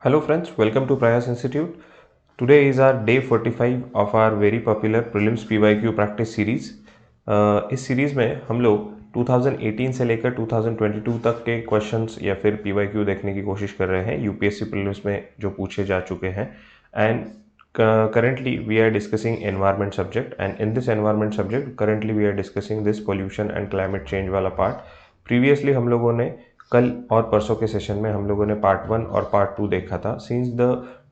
Hello friends, welcome to Prayas Institute. Today is our day 45 of our very popular prelims PYQ practice series. इस series में हम लोग 2018 से लेकर 2022 तक के क्वेश्चंस या फिर PYQ देखने की कोशिश कर रहे हैं यूपीएससी प्रीलिम्स में जो पूछे जा चुके हैं. And currently we are discussing environment subject, and in this environment subject currently we are discussing this pollution and climate change वाला part. Previously हम लोगों ने कल और परसों के सेशन में हम लोगों ने पार्ट 1 और पार्ट 2 देखा था. Since the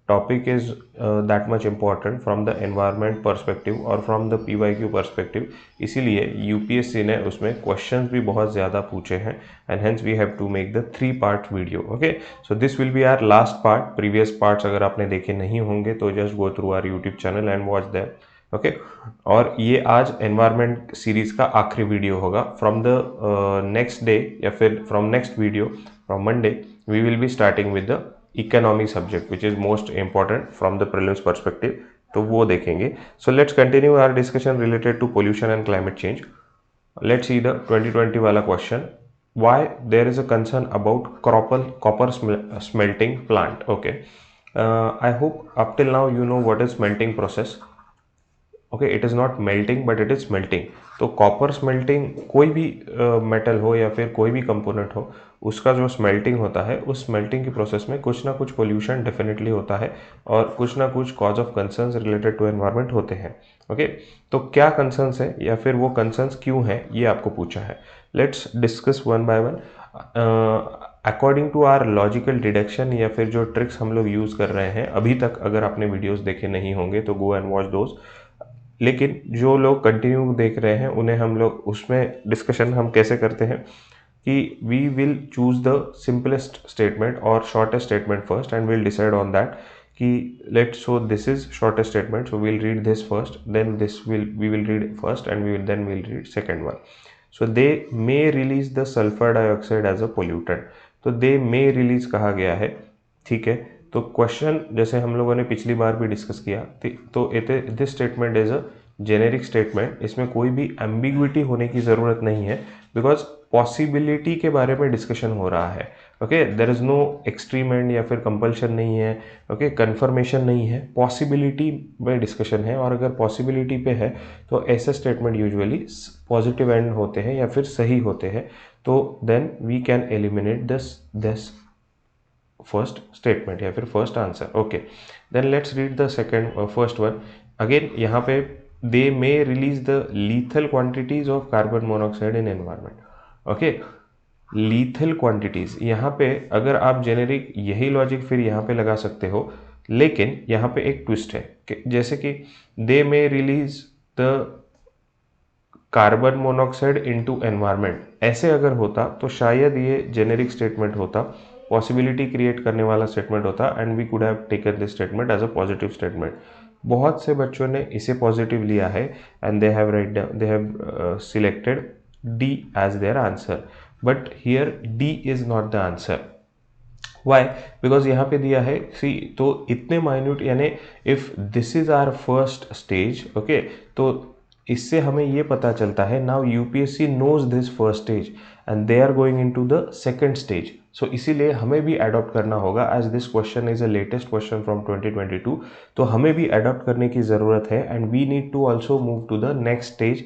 topic is that much important from the environment perspective और फ्रॉम द पीवाईक्यू पर्सपेक्टिव, इसीलिए यूपीएससी ने उसमें क्वेश्चंस भी बहुत ज़्यादा पूछे हैं and hence we have to make the 3-part video. Okay, so this will be our last part. Previous parts अगर आपने देखे नहीं होंगे तो just go through our YouTube channel and watch that. Okay, और ये आज एनवायरनमेंट सीरीज का आखिरी वीडियो होगा. फ्रॉम द नेक्स्ट डे या फिर from next video from Monday we will be starting with the economy subject which is most important from the prelims perspective, तो वो देखेंगे. So let's continue our discussion related to pollution and climate change. Let's see the 2020 वाला question. Why there is a concern about copper smelting plant? Okay, I hope up till now you know what is smelting process. Okay, it is not melting but it is smelting. तो copper smelting कोई भी metal हो या फिर कोई भी component हो, उसका जो स्मेल्टिंग होता है, उस स्मेल्टिंग की प्रोसेस में कुछ ना कुछ पोल्यूशन डेफिनेटली होता है और कुछ ना कुछ cause of concerns related to environment होते हैं. ओके, तो क्या कंसर्न्स है या फिर वो कंसर्न्स क्यों है, ये आपको पूछा है. Let's discuss one by one. According to our logical deduction या फिर जो ट्रिक्स हम लोग यूज़ कर रहे हैं अभी तक, अगर आपने वीडियोज़ देखे नहीं होंगे तो गो एंड वॉच दोज. लेकिन जो लोग कंटिन्यू देख रहे हैं उन्हें हम लोग उसमें डिस्कशन हम कैसे करते हैं कि we will choose the simplest statement और shortest statement first and will decide on that कि let's so this is shortest statement, so will read this first, then this we will read first and we will then will read second one. So they may release the sulphur dioxide as a pollutant. तो they may release कहा गया है, ठीक है. तो question जैसे हम लोगों ने पिछली बार भी डिस्कस किया, तो this statement is a generic statement. इसमें कोई भी एम्बिग्विटी होने की ज़रूरत नहीं है बिकॉज पॉसिबिलिटी के बारे में डिस्कशन हो रहा है. Okay, there is no extreme end या फिर कंपल्शन नहीं है. ओके, कन्फर्मेशन नहीं है, पॉसिबिलिटी में डिस्कशन है. और अगर पॉसिबिलिटी पे है तो ऐसे स्टेटमेंट यूजुअली पॉजिटिव एंड होते हैं या फिर सही होते हैं. तो then we can eliminate this first statement या फिर first answer. Okay, then let's read the second first one. Again यहाँ पे they may release the lethal quantities of carbon monoxide in environment. Okay, lethal quantities, यहाँ पे अगर आप generic यही logic फिर यहाँ पे लगा सकते हो, लेकिन यहाँ पे एक ट्विस्ट है कि जैसे कि they may release the carbon monoxide into environment, ऐसे अगर होता तो शायद ये जेनेरिक स्टेटमेंट होता, पॉसिबिलिटी क्रिएट करने वाला स्टेटमेंट होता and we could have taken this statement as a positive statement. बहुत से बच्चों ने इसे पॉजिटिव लिया है and they have selected D as their answer, but here D is not the answer. Why? Because यहाँ पे दिया है सी, तो इतने माइन्यूट, यानी if this is our first stage, okay, तो इससे हमें ये पता चलता है now UPSC knows this first stage and they are going into the second stage. So इसीलिए हमें भी अडॉप्ट करना होगा as this question is a latest question from 2022. तो हमें भी अडॉप्ट करने की ज़रूरत है and we need to also move to the next stage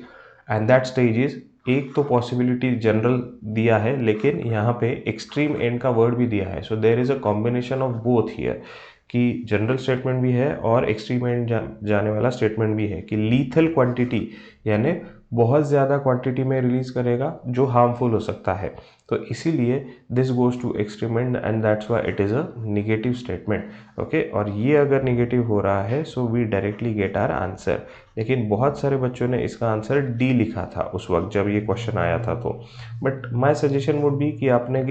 and that stage is, एक तो पॉसिबिलिटी जनरल दिया है लेकिन यहाँ पे एक्सट्रीम एंड का वर्ड भी दिया है. So there is a combination of both here कि जनरल स्टेटमेंट भी है और एक्सट्रीम एंड जाने वाला स्टेटमेंट भी है कि लीथल क्वांटिटी यानी बहुत ज़्यादा क्वांटिटी में रिलीज करेगा जो हार्मफुल हो सकता है. तो इसीलिए this goes to extreme and that's why it is a negative statement. Okay, और ये अगर निगेटिव हो रहा है so we directly get our answer. लेकिन बहुत सारे बच्चों ने इसका आंसर डी लिखा था उस वक्त जब ये क्वेश्चन आया था. तो but my suggestion would be कि आपने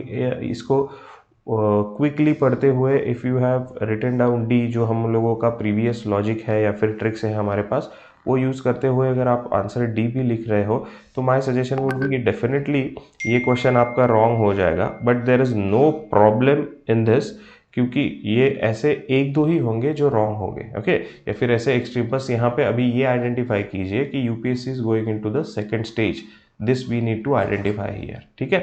इसको क्विकली पढ़ते हुए, if you have written down D, जो हम लोगों का प्रीवियस लॉजिक है या फिर ट्रिक्स है हमारे पास, वो यूज़ करते हुए अगर आप आंसर डी भी लिख रहे हो तो माय सजेशन वुड बी कि डेफिनेटली ये क्वेश्चन आपका रॉन्ग हो जाएगा. But there is no problem in this, क्योंकि ये ऐसे एक दो ही होंगे जो रॉन्ग होंगे. ओके, या फिर ऐसे एक्सट्रीम. बस यहाँ पे अभी ये आइडेंटिफाई कीजिए कि UPSC is going into the second stage. This we need to identify here. ठीक है,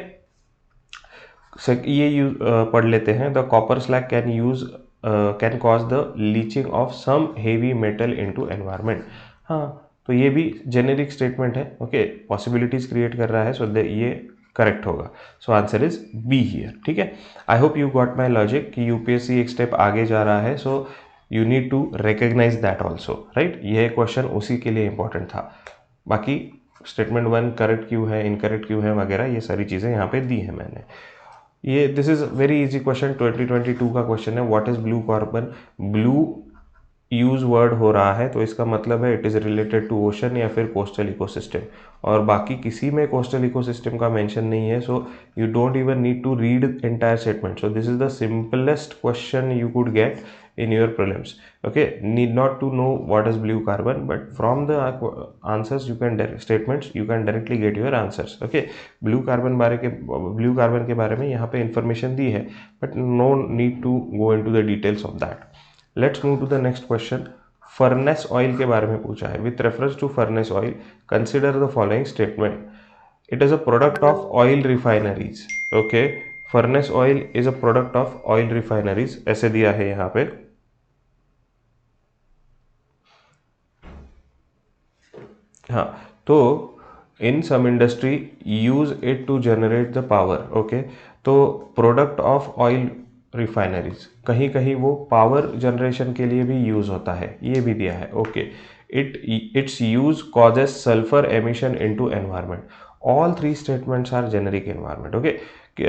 ये पढ़ लेते हैं. The copper slag can use can cause the leaching of some heavy metal into environment. हाँ, तो ये भी जेनेरिक स्टेटमेंट है, ओके, पॉसिबिलिटीज क्रिएट कर रहा है, सो ये करेक्ट होगा। So answer is B here, ठीक है। I hope you got my logic कि यूपीएससी एक स्टेप आगे जा रहा है, so you need to recognise that also, right. यह क्वेश्चन उसी के लिए इंपॉर्टेंट था। बाकी स्टेटमेंट 1 करेक्ट क्यों है, इनकरेक्ट क्यों है वगैरह, ये सारी चीज़ें यहाँ पे दी है मैंने। ये this is very easy question, 2022 का क्वेश्चन है। What is blue carbon? Blue use word हो रहा है तो इसका मतलब है it is related to ocean या फिर कोस्टल इकोसिस्टम, और बाकी किसी में कोस्टल इकोसिस्टम का मेंशन नहीं है। So you don't even need to read entire statement. So this is the simplest question you could get in your prelims, okay, need not to know what is blue carbon, but from the answers you can statements you can directly get your answers, okay। blue carbon के बारे में यहाँ पे information दी है, but no need to go into the details of that। Let's move to the next question। furnace oil के बारे में पूछा है। with reference to furnace oil consider the following statement। it is a product of oil refineries, okay। furnace oil is a product of oil refineries, ऐसे दिया है यहाँ पे। हाँ, तो in some industry use it to generate the power, okay. तो product of oil refineries, कहीं कहीं वो पावर जनरेशन के लिए भी यूज होता है, ये भी दिया है, okay. It's use causes sulphur emission into environment. All three statements are generic environment, okay,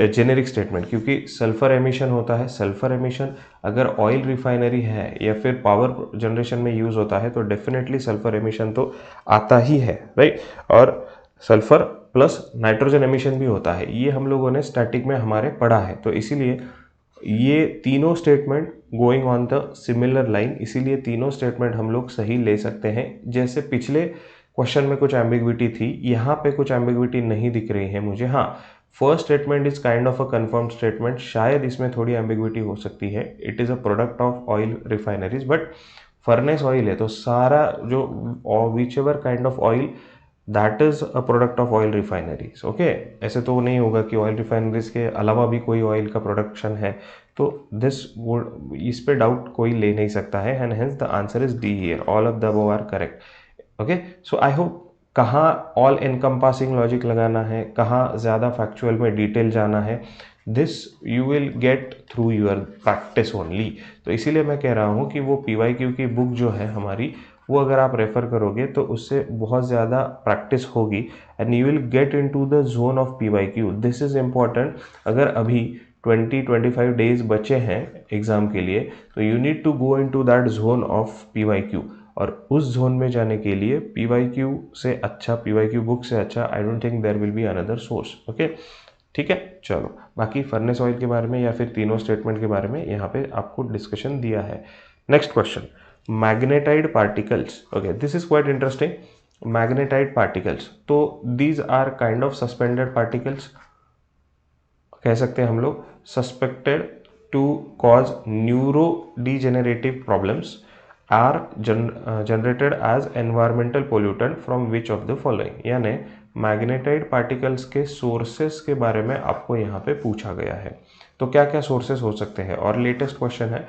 generic statement, क्योंकि सल्फर एमिशन होता है। सल्फर एमिशन अगर ऑयल रिफाइनरी है या फिर पावर जनरेशन में यूज होता है तो डेफिनेटली सल्फर एमिशन तो आता ही है, राइट। और सल्फर प्लस नाइट्रोजन एमिशन भी होता है, ये हम लोगों ने स्टैटिक में हमारे पढ़ा है। तो इसीलिए ये तीनों statement going on the similar line, इसीलिए तीनों स्टेटमेंट हम लोग सही ले सकते हैं। जैसे पिछले क्वेश्चन में कुछ एम्बिग्विटी थी, यहाँ पे कुछ एम्बिग्विटी नहीं दिख रही है मुझे। हाँ, first statement is kind of a confirmed statement, शायद इसमें थोड़ी एम्बिग्विटी हो सकती है। It is a product of oil refineries, but furnace oil है तो सारा जो which ever kind of oil that is a product of oil refineries, okay. ऐसे तो नहीं होगा कि ऑयल रिफाइनरीज के अलावा भी कोई ऑयल का प्रोडक्शन है, तो इस पे डाउट कोई ले नहीं सकता है, and hence the answer is D here, all of the above are correct, okay. So I hope कहाँ ऑल एनकम्पासिंग लॉजिक लगाना है, कहाँ ज़्यादा फैक्चुअल में डिटेल जाना है, this you will get through your practice only. तो इसीलिए मैं कह रहा हूँ कि वो PYQ की बुक जो है हमारी, वो अगर आप रेफ़र करोगे तो उससे बहुत ज़्यादा प्रैक्टिस होगी, and you will get into the zone of PYQ। This is important. अगर अभी 20-25 डेज बचे हैं एग्ज़ाम के लिए, तो you need to go into that zone of PYQ, और उस जोन में जाने के लिए PYQ से अच्छा, PYQ बुक से अच्छा I don't think there will be another source, okay, ठीक है। चलो, बाकी फर्नेस ऑयल के बारे में या फिर तीनों स्टेटमेंट के बारे में यहाँ पे आपको डिस्कशन दिया है। Next question, magnetite particles, okay, this is quite interesting. Magnetite particles, तो these are kind of suspended particles, कह सकते हैं हम लोग, suspected to cause neuro degenerative problems, are generated as environmental pollutant from which of the following. यानी magnetite particles के sources के बारे में आपको यहाँ पे पूछा गया है। तो क्या क्या सोर्सेस हो सकते हैं, और लेटेस्ट क्वेश्चन है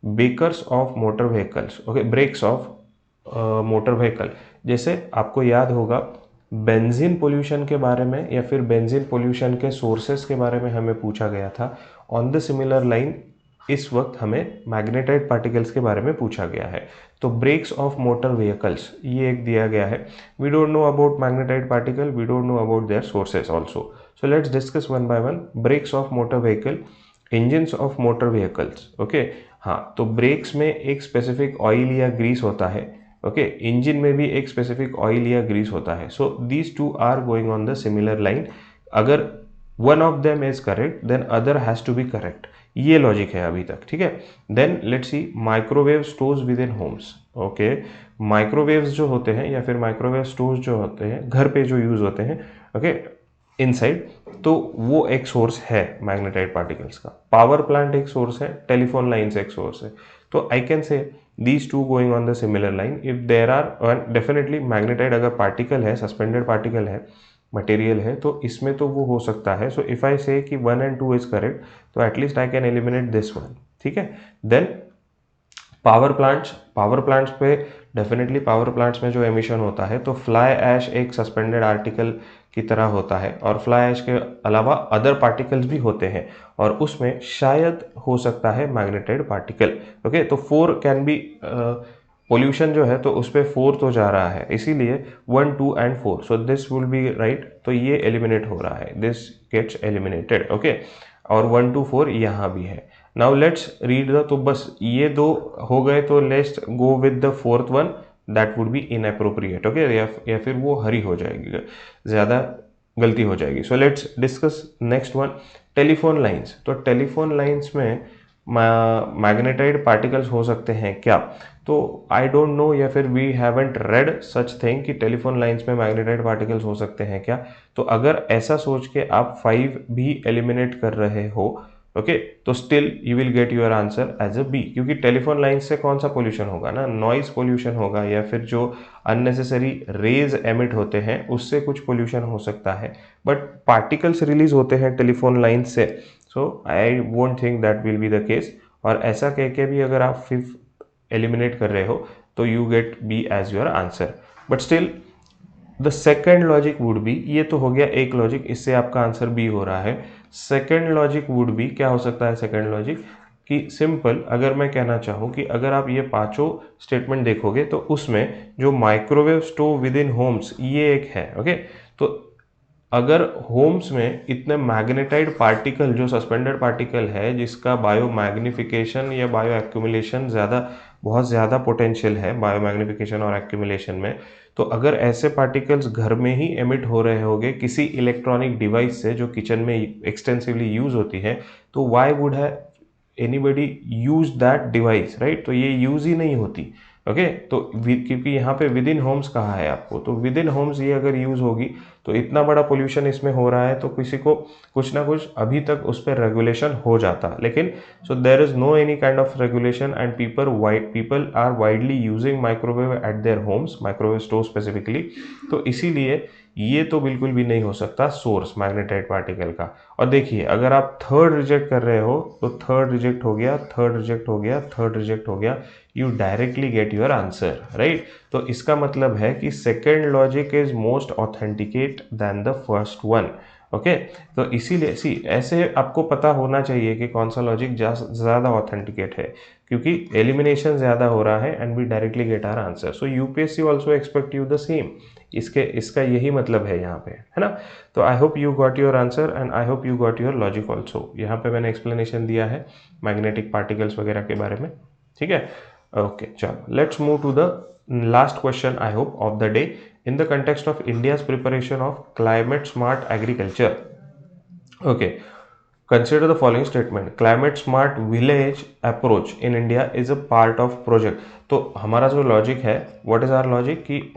brakes of motor vehicles, okay, brakes of motor vehicle. जैसे आपको याद होगा बेंजीन पोल्यूशन के बारे में या फिर बेंजीन पोल्यूशन के सोर्सेस के बारे में हमें पूछा गया था। ऑन द सिमिलर लाइन इस वक्त हमें मैग्नेटाइड पार्टिकल्स के बारे में पूछा गया है। तो ब्रेक्स ऑफ मोटर व्हीकल्स, ये एक दिया गया है। We don't know about magnetized particle, we don't know about their sources also. So let's discuss one by one. Brakes of motor vehicle, engines of motor vehicles, okay. हाँ, तो breaks में एक specific oil या grease होता है, okay, engine में भी एक स्पेसिफिक ऑयल या ग्रीस होता है। So these two are going on the similar line. अगर one of them is correct then other has to be correct, ये लॉजिक है अभी तक, ठीक है। Then let's see microwave stoves within homes, okay. Microwaves जो होते हैं या फिर माइक्रोवेव स्टोव्स जो होते हैं घर पे जो यूज होते हैं, ओके, इनसाइड, तो वो एक सोर्स है मैग्नेटाइड पार्टिकल्स का। पावर प्लांट एक सोर्स है, टेलीफोन लाइन्स एक सोर्स है। तो I can say these two going on the similar line if there are definitely मैग्नेटाइड अगर पार्टिकल है, सस्पेंडेड पार्टिकल है, मटेरियल है, तो इसमें तो वो हो सकता है। सो इफ आई से कि 1 and 2 इज करेक्ट, तो at least I can eliminate this one, ठीक है। देन पावर प्लांट्स पे डेफिनेटली पावर प्लांट्स में जो एमिशन होता है तो फ्लाई ऐश एक सस्पेंडेड आर्टिकल की तरह होता है, और फ्लाई ऐश के अलावा अदर पार्टिकल्स भी होते हैं, और उसमें शायद हो सकता है मैग्नेटाइड पार्टिकल। ओके, तो 4 कैन बी पोल्यूशन जो है तो उस पर 4 तो जा रहा है, इसीलिए 1, 2 and 4, so this will B right. तो ये एलिमिनेट हो रहा है, दिस गेट्स एलिमिनेटेड। ओके, और 1, 2, 4 यहाँ भी है। नाउ लेट्स रीड द, तो बस ये 2 हो गए, तो let's go with the fourth one, that would be inappropriate. Okay, या फिर वो हरी हो जाएगी, ज़्यादा गलती हो जाएगी। सो let's discuss next one, telephone lines. तो टेलीफोन लाइंस में मैग्नेटाइड पार्टिकल्स हो सकते हैं क्या? तो आई डोंट नो, या फिर we haven't read such thing कि टेलीफोन लाइंस में मैग्नेटाइड पार्टिकल्स हो सकते हैं क्या। तो अगर ऐसा सोच के आप 5 भी एलिमिनेट कर रहे हो, ओके, तो still you will get your answer as a B, क्योंकि टेलीफोन लाइन से कौन सा पोल्यूशन होगा ना, नॉइज पोल्यूशन होगा, या फिर जो अननेसेसरी रेज एमिट होते हैं उससे कुछ पोल्यूशन हो सकता है, बट पार्टिकल्स रिलीज होते हैं टेलीफोन लाइन से, so I won't think that will be the case. और ऐसा कह के भी अगर आप 5 एलिमिनेट कर रहे हो तो you get B as your answer, but still the second logic would be, ये तो हो गया एक लॉजिक, इससे आपका आंसर बी हो रहा है। सेकेंड लॉजिक वुड बी, क्या हो सकता है सेकेंड लॉजिक, कि सिंपल अगर मैं कहना चाहूँ कि अगर आप ये पांचों स्टेटमेंट देखोगे तो उसमें जो microwave stove with in Holmes ये एक है। ओके, तो अगर होम्स में इतने मैग्नेटाइड पार्टिकल, जो सस्पेंडेड पार्टिकल है जिसका बायो मैग्निफिकेशन या बायो एक्यूमुलेशन बहुत ज़्यादा पोटेंशियल है बायो मैग्निफिकेशन और एक्यूमुलेशन में, तो अगर ऐसे पार्टिकल्स घर में ही एमिट हो रहे होंगे किसी इलेक्ट्रॉनिक डिवाइस से जो किचन में एक्सटेंसिवली यूज होती है, तो वाई वुड है anybody use that device, right. तो ये यूज ही नहीं होती। ओके, तो क्योंकि यहाँ पे विद इन होम्स कहा है आपको, तो विद इन होम्स ये अगर यूज होगी तो इतना बड़ा पोल्यूशन इसमें हो रहा है, तो किसी को कुछ ना कुछ अभी तक उस पर रेगुलेशन हो जाता, लेकिन so there is no any kind of regulation and people are widely using microwave at their homes, microwave stove specifically, तो इसीलिए ये तो बिल्कुल भी नहीं हो सकता सोर्स मैग्नेटाइड पार्टिकल का। और देखिए अगर आप थर्ड रिजेक्ट कर रहे हो तो थर्ड रिजेक्ट हो गया, थर्ड रिजेक्ट हो गया, थर्ड रिजेक्ट हो गया, you directly get your answer, right. तो इसका मतलब है कि second logic is most authenticate then the first one. Okay, तो इसीलिए ऐसे आपको पता होना चाहिए कि कौन सा लॉजिक ज़्यादा ऑथेंटिकेट है, क्योंकि एलिमिनेशन ज़्यादा हो रहा है and we directly get our answer. So UPSC also expect you the same, इसका यही मतलब है यहाँ पे, है ना। तो I hope you got your answer and I hope you got your logic also. यहाँ पे मैंने एक्सप्लेनेशन दिया है मैग्नेटिक पार्टिकल्स वगैरह के बारे में, ठीक है। ओके, चलो let's move to the last question I hope of the day in the context of India's preparation of climate smart agriculture. Okay, consider the following statement, climate smart village approach in India is a part of project। तो हमारा जो logic है, what is our logic, कि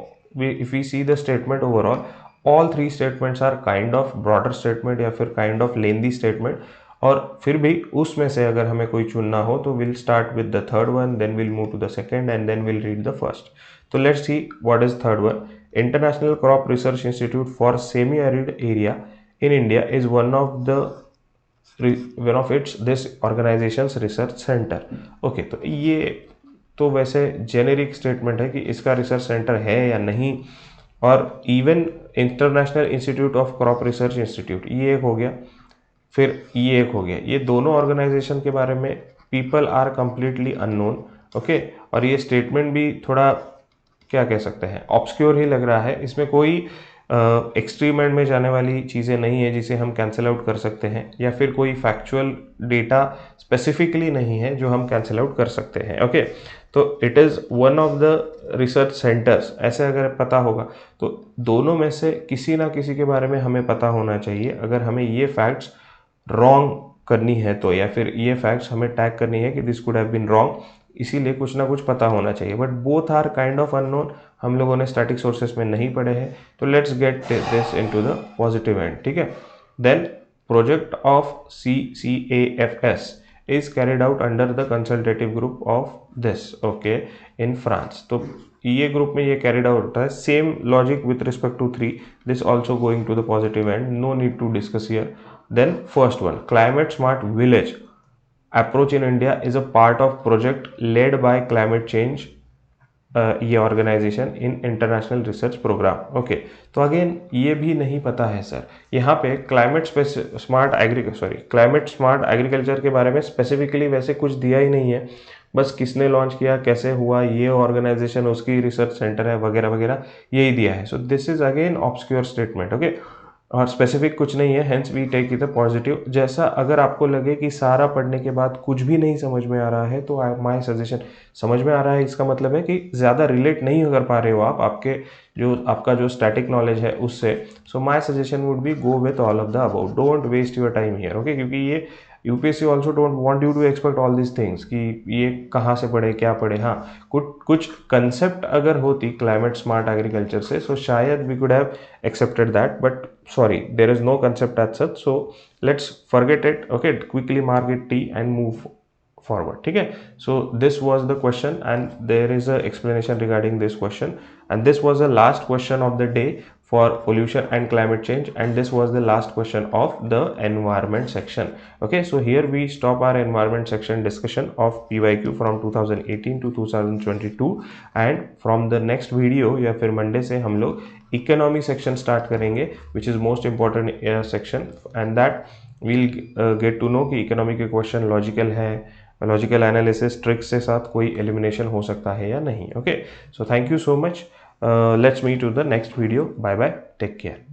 if we see the statement overall, all three statements are kind of broader statement या फिर kind of lengthy statement, और फिर भी उसमें से अगर हमें कोई चुनना हो तो we'll start with the third one, then we'll move to the second and then we'll read the first। तो let's see what is third one। International Crop Research Institute for Semi-Arid Area in India is one of its this organization's research center। Okay, तो ये तो वैसे generic statement है कि इसका research centre है या नहीं, और even international institute of crop research institute ये एक हो गया, फिर ये एक हो गया, ये दोनों ऑर्गेनाइजेशन के बारे में people are completely unknown. Okay, और ये स्टेटमेंट भी थोड़ा क्या कह सकते हैं ऑब्सक्योर ही लग रहा है, इसमें कोई एक्सट्रीम एंड में जाने वाली चीज़ें नहीं है जिसे हम कैंसिल आउट कर सकते हैं, या फिर कोई फैक्चुअल डेटा स्पेसिफिकली नहीं है जो हम कैंसिल आउट कर सकते हैं। ओके, तो it is one of the research centres, ऐसे अगर पता होगा तो दोनों में से किसी ना किसी के बारे में हमें पता होना चाहिए, अगर हमें ये फैक्ट्स रॉन्ग करनी है तो, या फिर ये फैक्ट्स हमें टैग करनी है कि this could have been wrong, इसीलिए कुछ ना कुछ पता होना चाहिए, but both are kind of unknown, हम लोगों ने स्टैटिक सोर्सेस में नहीं पढ़े हैं, तो let's get this into the positive end, ठीक है। Then project of CCAFS is carried out under the consultative group of this, okay, in France. तो ये ग्रुप में ये कैरिड आउट होता है, same logic with respect to 3, this also going to the positive end, no need to discuss here. Then first one, climate smart village, approach in India is a part of project led by climate change ये organisation in international research programme. Okay, तो again ये भी नहीं पता है sir, यहाँ पे climate smart agriculture के बारे में स्पेसिफिकली वैसे कुछ दिया ही नहीं है, बस किसने लॉन्च किया, कैसे हुआ, ये ऑर्गेनाइजेशन, उसकी रिसर्च सेंटर है वगैरह वगैरह, यही दिया है। So this is again obscure statement. Okay, और स्पेसिफिक कुछ नहीं है, hence we take it a positive. जैसा अगर आपको लगे कि सारा पढ़ने के बाद कुछ भी नहीं समझ में आ रहा है, तो माय सजेशन, समझ में आ रहा है इसका मतलब है कि ज़्यादा रिलेट नहीं कर पा रहे हो आप आपका जो स्टैटिक नॉलेज है उससे। So my suggestion would be go with all of the about, don't waste your time here. Okay, क्योंकि ये UPSC also don't want you to expect all this things कि ये कहाँ से पढ़े, क्या पढ़े। हाँ, कुछ कंसेप्ट अगर होती क्लाइमेट स्मार्ट एग्रीकल्चर से, सो शायद we could have accepted that, but sorry, there is no concept as such, so let's forget it. Okay, quickly mark it T and move forward. ठीक है, so this was the question and there is a explanation regarding this question, and this was the last question of the day for pollution and climate change, and this was the last question of the environment section. Okay, so here we stop our environment section discussion of PYQ from 2018 to 2022, and from the next video या फिर Monday से हम लोग economy section start करेंगे, which is most important section, and that will get to know कि economy के question logical है, logical analysis tricks के साथ कोई एलिमिनेशन हो सकता है या नहीं। Okay, so thank you so much, let's meet to the next video, bye bye, take care.